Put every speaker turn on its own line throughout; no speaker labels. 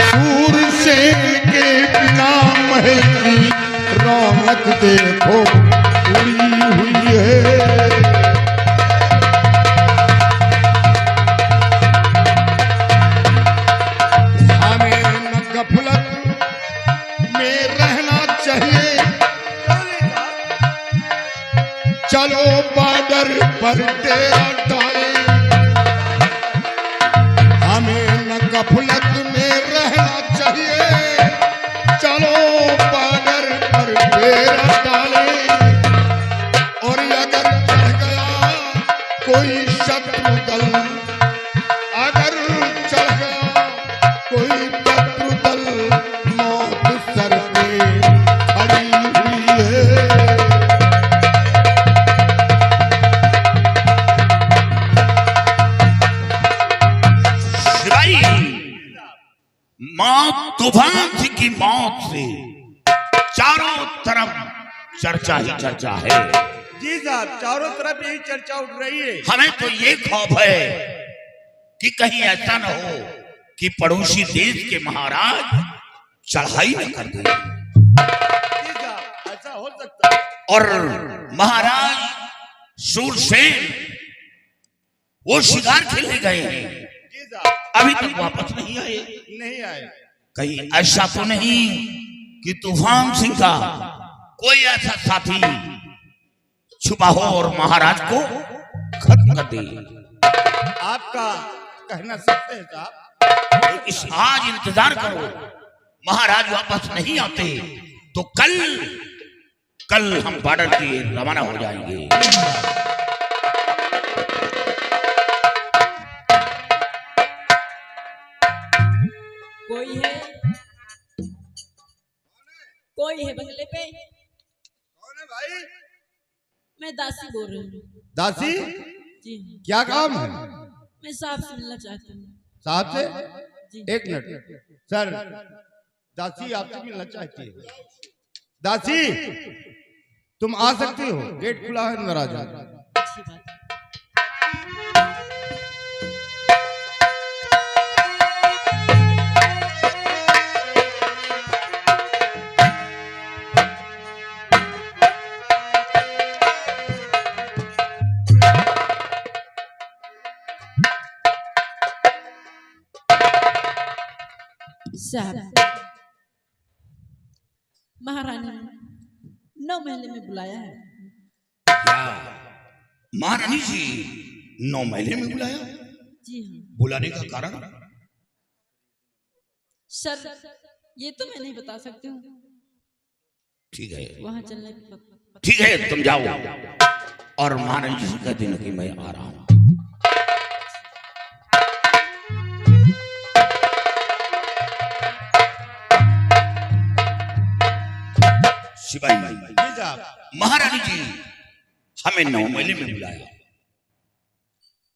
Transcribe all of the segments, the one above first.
सूरसेन के बिना महल की रौनक देखो उड़ी हुई है। हमें न गफलत में रहना चाहिए, चलो बॉर्डर पर डेरा डाले। हमें न गफलत में रहना चाहिए, चलो बॉर्डर पर डेरा डाले। और अगर चढ़ गया कोई शत्रु दल, अगर चढ़ गया कोई शत्रु दल, मौत सर पे खड़ी हुई है।
मौत तूफान की मौत से चारों तरफ चर्चा ही चर्चा है।
जी साहब, चारों तरफ यही चर्चा उठ रही है।
हमें तो ये खौफ है कि कहीं ऐसा न हो कि पड़ोसी देश के महाराज चढ़ाई न कर दें।
जी साहब, ऐसा हो सकता है।
और महाराज सूरसेन वो शिकार खेलने गए हैं,
जी साहब,
अभी तक वापस नहीं आए।
नहीं आए।
कहीं ऐसा तो नहीं कि तूफान सिंह का कोई ऐसा साथी छुपा हो और महाराज को खत्म कर दे।
आपका कहना सत्य है साहब।
इस आज इंतजार करो, महाराज वापस नहीं आते तो कल हम बॉर्डर के रवाना हो जाएंगे।
कोई है बंगले पे?
कौन है भाई?
मैं दासी बोल रही हूँ।
दासी,
जी
क्या काम है?
मैं साहब से मिलना चाहती हूँ।
साहब से?
जी।
एक मिनट सर, दासी आपसे मिलना चाहती है। दासी, तुम आ सकती हो, गेट खुला है, अंदर आ जाओ।
अच्छी बात है। साहब, महारानी 9 महले में बुलाया है।
क्या महारानी जी 9 महले में बुलाया?
जी हाँ।
बुलाने का कारण?
सर, ये तो मैं नहीं बता सकती हूँ।
ठीक है,
वहाँ चलने की
ठीक है, तुम जाओ और महारानी जी से कह देना कि मैं आ रहा हूँ। सिपाही
जी साहब,
महारानी जी हमें 9 महले में बुलाया,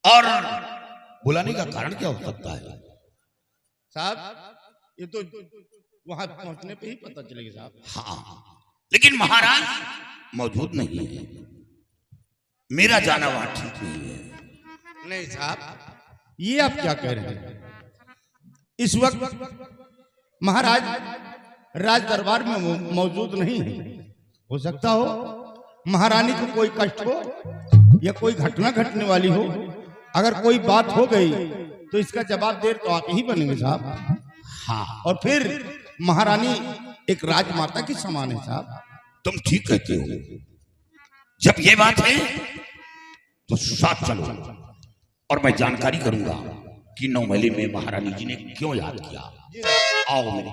और बुलाने का कारण क्या हो सकता है?
साहब, ये तो वहां पहुंचने पे ही पता चलेगा साहब।
हाँ, लेकिन महाराज मौजूद नहीं है, मेरा जाना वहां ठीक नहीं है।
नहीं साहब, ये आप क्या कह रहे हैं? इस वक्त महाराज राज दरबार में मौजूद नहीं है। हो सकता हो महारानी को कोई कष्ट हो या कोई घटना घटने वाली हो। अगर कोई बात हो गई तो इसका जवाब देर तो आप ही बनेंगे साहब।
हाँ,
और फिर महारानी एक राजमाता की समान है साहब।
तुम ठीक कहते हो। जब ये बात है तो साथ चलो और मैं जानकारी करूंगा कि 9 महले में महारानी जी ने क्यों याद किया। आओ मेरे।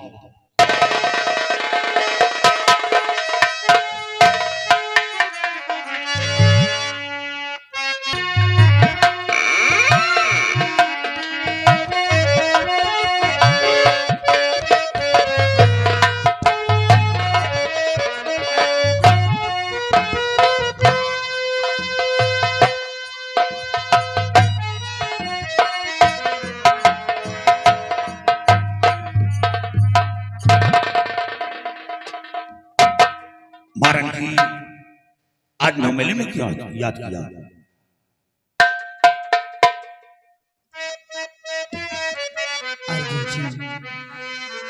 महारानी जी आज 9 महले में क्यों याद किया?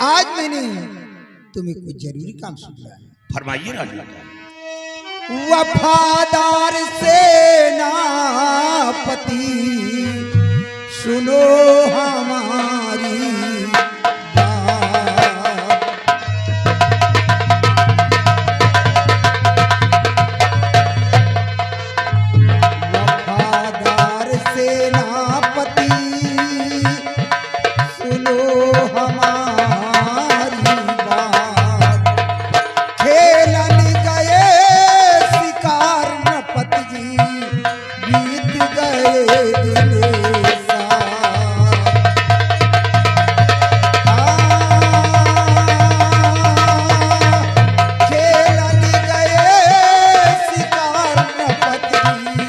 आज मैंने तुम्हें कुछ जरूरी काम से बुलाया है।
फरमाइए राजा।
वफादार सेनापति सुनो हमारी बात। वफादार सेनापति सुनो हमारी बात। खेलन गए शिकार नपत जी बीत गए दिन खेलन गए शिकार नपत जी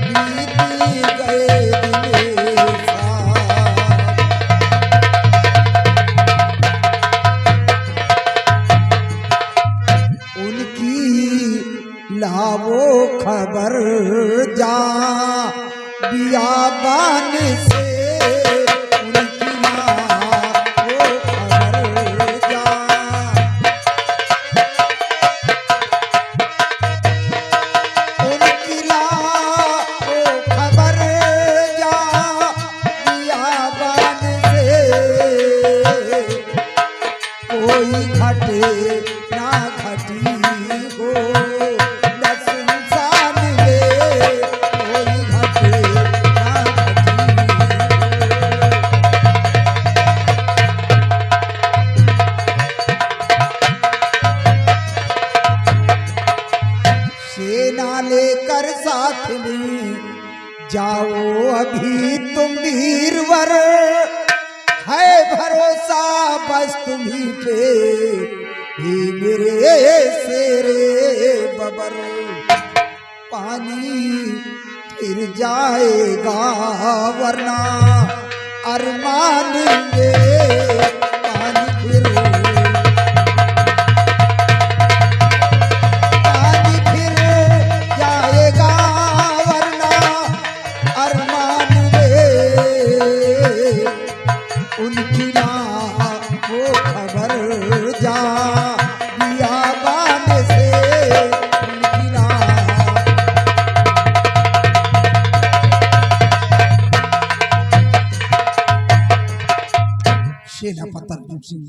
बीत गए दिन उनकी लावो खबर जा बियाबान से। उनकी लावो खबर जा उनकी लावो खबर जा बियाबान से। कोई घटे ना घटी हो न सुनसान में। कोई घटे ना घटी हो। सेना लेकर साथ में जाओ अभी तुम वीरवर। है भरोसा बस तुम्ही पे हे मेरे शेरे बबर। पानी फिर जाएगा वरना अरमान में पानी फिर जाएगा वरना अरमान में। उनकी वो खबर जा बियाबान से। उनकी सेनापति अर्जुन सिंह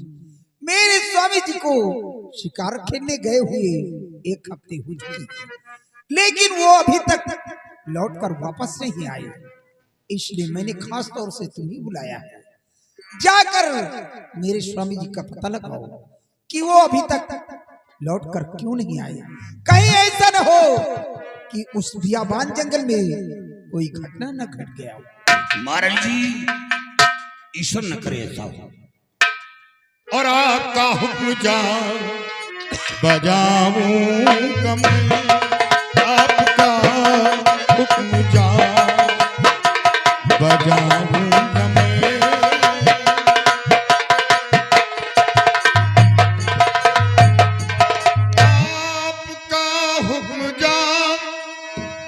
मेरे स्वामी जी को शिकार खेलने गए हुए 1 हफ्ते हो चुके, लेकिन वो अभी तक लौटकर वापस नहीं आए। इसलिए मैंने खास तौर से तुम्हें बुलाया है। जाकर मेरे स्वामी जी का पता लगाओ कि वो अभी तक लौटकर क्यों नहीं आए। कहीं ऐसा न हो कि उस बियाबान जंगल में कोई घटना न घट गया हो।
महाराज जी ईश्वर न करे ऐसा हो।
और आपका हुक्म जा बजाऊंगा मैं। आपका हुक्म जा बजाऊंगा मैं। आपका हुक्म जा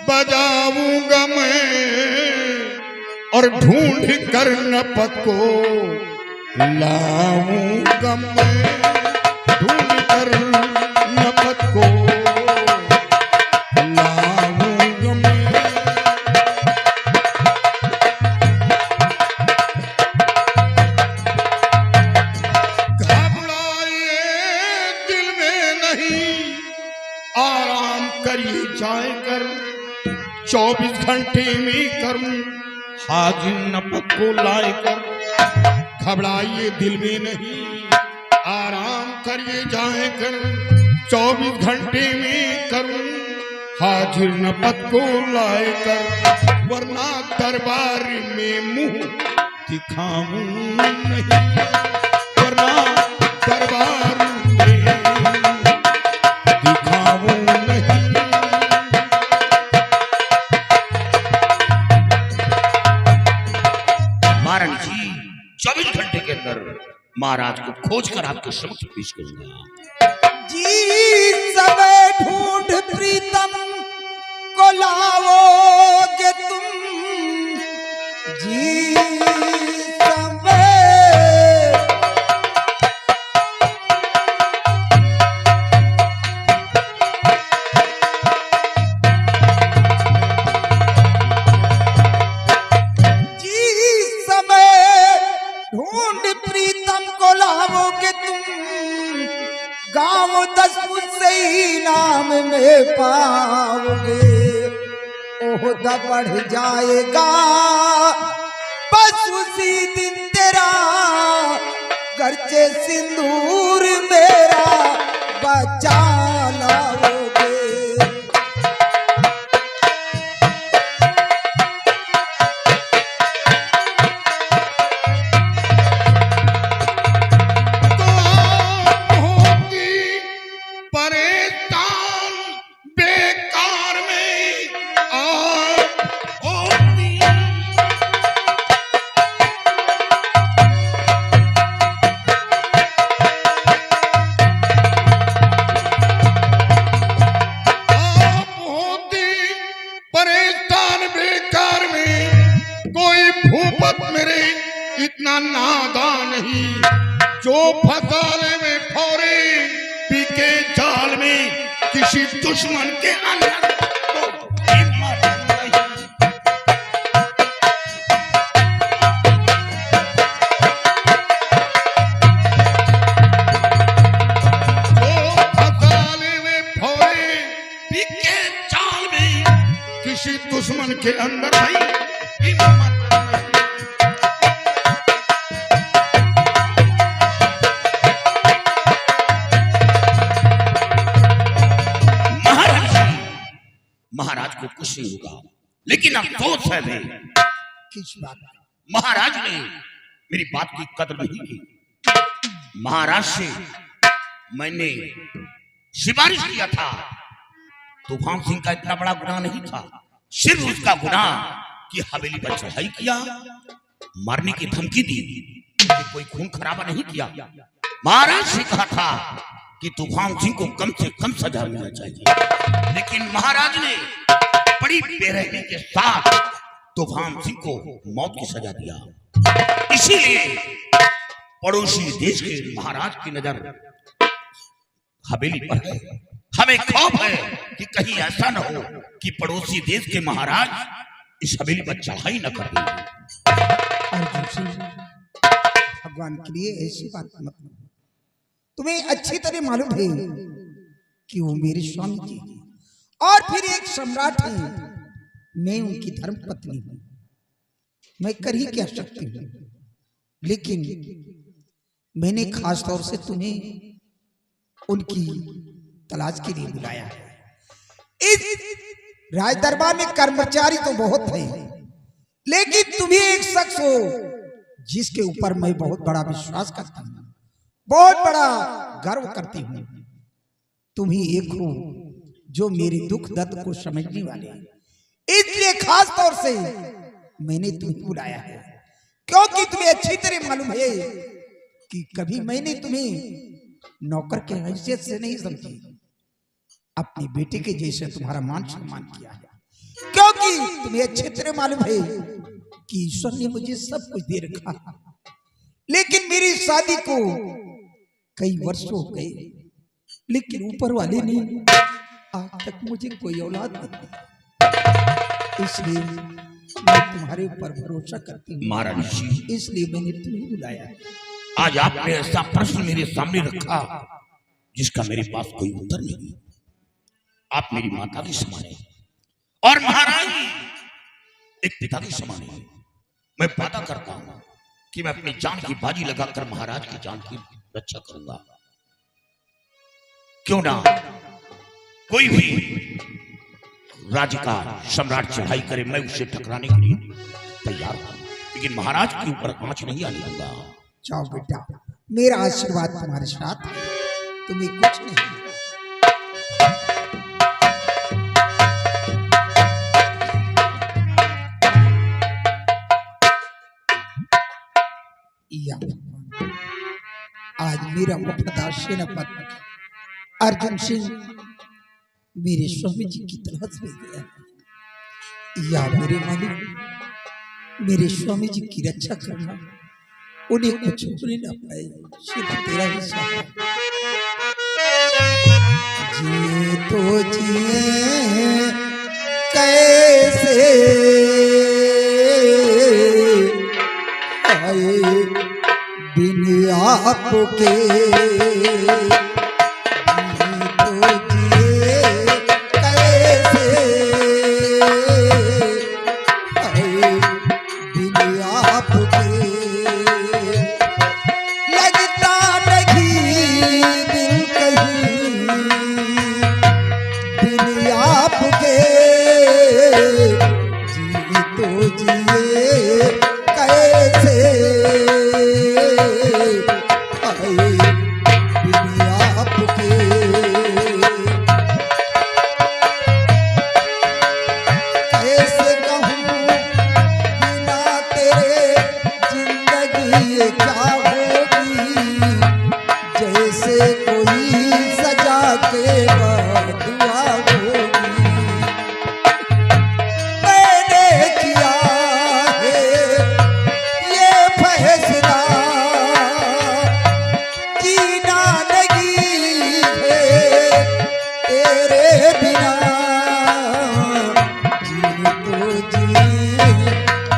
बजाऊंगा मैं। और ढूंढ कर नपत को लाऊंगा मैं। ढूंढ कर नपत को लाऊंगा मैं। घबराए दिल में नहीं आराम करिए जाए कर। 24 घंटे में करूं हाजिर नपत को लाए कर। घबराइए दिल में नहीं आराम करिए जाए कर। 24 घंटे में करूं हाजिर नपत को लाए कर। वरना दरबार में मुंह दिखाऊं नहीं। वरना दरबार में दिखाऊं नहीं।
महारानी जी 24 घंटे के अंदर महाराज को खोज कर आपके समक्ष पेश करूंगा।
जी सब ढूंढ प्रीतम को लाओगे तुम। जी सब प्रीतम को लाओगे तुम, गांव 10 मुझसे ही नाम में पाओगे। ओहदा बढ़ जाएगा बस उसी दिन तेरा, गर्चे सिंदूर मेरा बचा लाओगे।
परेशान बेकार में परेशान बेकार में कोई भूपत मेरे इतना नादान नहीं, जो फसाले में फौरे पीके जाल में किसी दुश्मन के अंदर तो हिम्मत नहीं। जो फसाले में फौरे पीके जाल में किसी दुश्मन के अंदर भाई हिम्मत नहीं। महाराज को कुछ नहीं होगा, लेकिन अफसोस है भाई,
किस बात?
महाराज ने मेरी बात की कदर नहीं की। महाराज से मैंने सिफारिश किया था, तूफान सिंह का इतना बड़ा गुनाह नहीं था, सिर्फ उसका गुनाह कि हवेली पर चढ़ाई किया, मारने की धमकी दी, कोई खून खराबा नहीं किया। महाराज से कहा था कि तूफान सिंह को कम से कम सजा मिलना चाहिए, लेकिन महाराज ने बड़ी बेरहमी के साथ तूफान सिंह को मौत की सजा दिया। इसीलिए पड़ोसी देश के महाराज की नजर हवेली पर है। हमें खौफ है कि कहीं ऐसा न हो कि पड़ोसी देश के महाराज इस हवेली पर चढ़ाई न कर दें।
भगवान के लिए ऐसी बात मत करो। तुम्हें अच्छी तरह मालूम है कि वो मेरे स्वामी जी हैं और फिर एक सम्राट है, मैं उनकी धर्म पत्नी हूं, मैं कर ही क्या सकती हूं। लेकिन मैंने खास तौर से तुम्हें उनकी तलाश के लिए बुलाया है। इस राज दरबार में कर्मचारी तो बहुत है, लेकिन तुम्हें एक शख्स हो जिसके ऊपर मैं बहुत बड़ा विश्वास करता हूं, बहुत बड़ा गर्व करती हूं। तुम ही एक हो जो मेरे दुख दर्द को समझने वाले, इसलिए खास तौर से मैंने तुम्हें बुलाया है, क्योंकि तुम्हें अच्छी तरह मालूम है कि कभी मैंने तुम्हें नौकर के हैसियत से नहीं समझी, अपने बेटे के जैसे तुम्हारा मान सम्मान किया है, क्योंकि तुम्हें अच्छी तरह मालूम है कि ईश्वर ने मुझे सब कुछ दे रखा, लेकिन मेरी शादी को कई वर्ष हो गए, लेकिन ऊपर वाले ने आज तक मुझे कोई औलाद नहीं दी। इसलिए मैं तुम्हारे ऊपर भरोसा करती हूँ
महारानी जी,
इसलिए मैंने तुम्हें बुलाया।
आज आपने ऐसा प्रश्न मेरे सामने रखा जिसका मेरे पास कोई उत्तर नहीं। आप मेरी माता की समान है और महाराज एक पिता की समान है। मैं वादा करता हूं कि मैं अपनी जान की बाजी लगाकर महाराज की जान की रक्षा करूंगा। क्यों ना कोई भी राज्य का सम्राट चढ़ाई करे, मैं उसे टकराने के लिए तैयार हूं, लेकिन महाराज के ऊपर आंच नहीं आने दूंगा।
जाओ बेटा, मेरा आशीर्वाद तुम्हारे साथ है, तुम्हें कुछ नहीं। या आज मेरा वफादार सेनापति अर्जुन सिंह मेरे स्वामी जी की तलाश में गया, या मेरे मालिक मेरे स्वामी जी की रक्षा करना, उन्हें कुछ होने ना पाए, सिर्फ तेरा ही सहारा। जिए तो जिए कैसे, आए बिन आपके तो जिए कैसे बिन आपके लगता नहीं दिल कहीं बिन आपके जी तो जिए कैसे बिन आपके कैसे कहूँ बिना तेरे जिंदगी क्या होगी जैसे कोई सजा के बदुआ होगी मैंने किया है ये फैसला जीना नहीं है तेरे बिना जी तो जी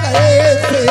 कैसे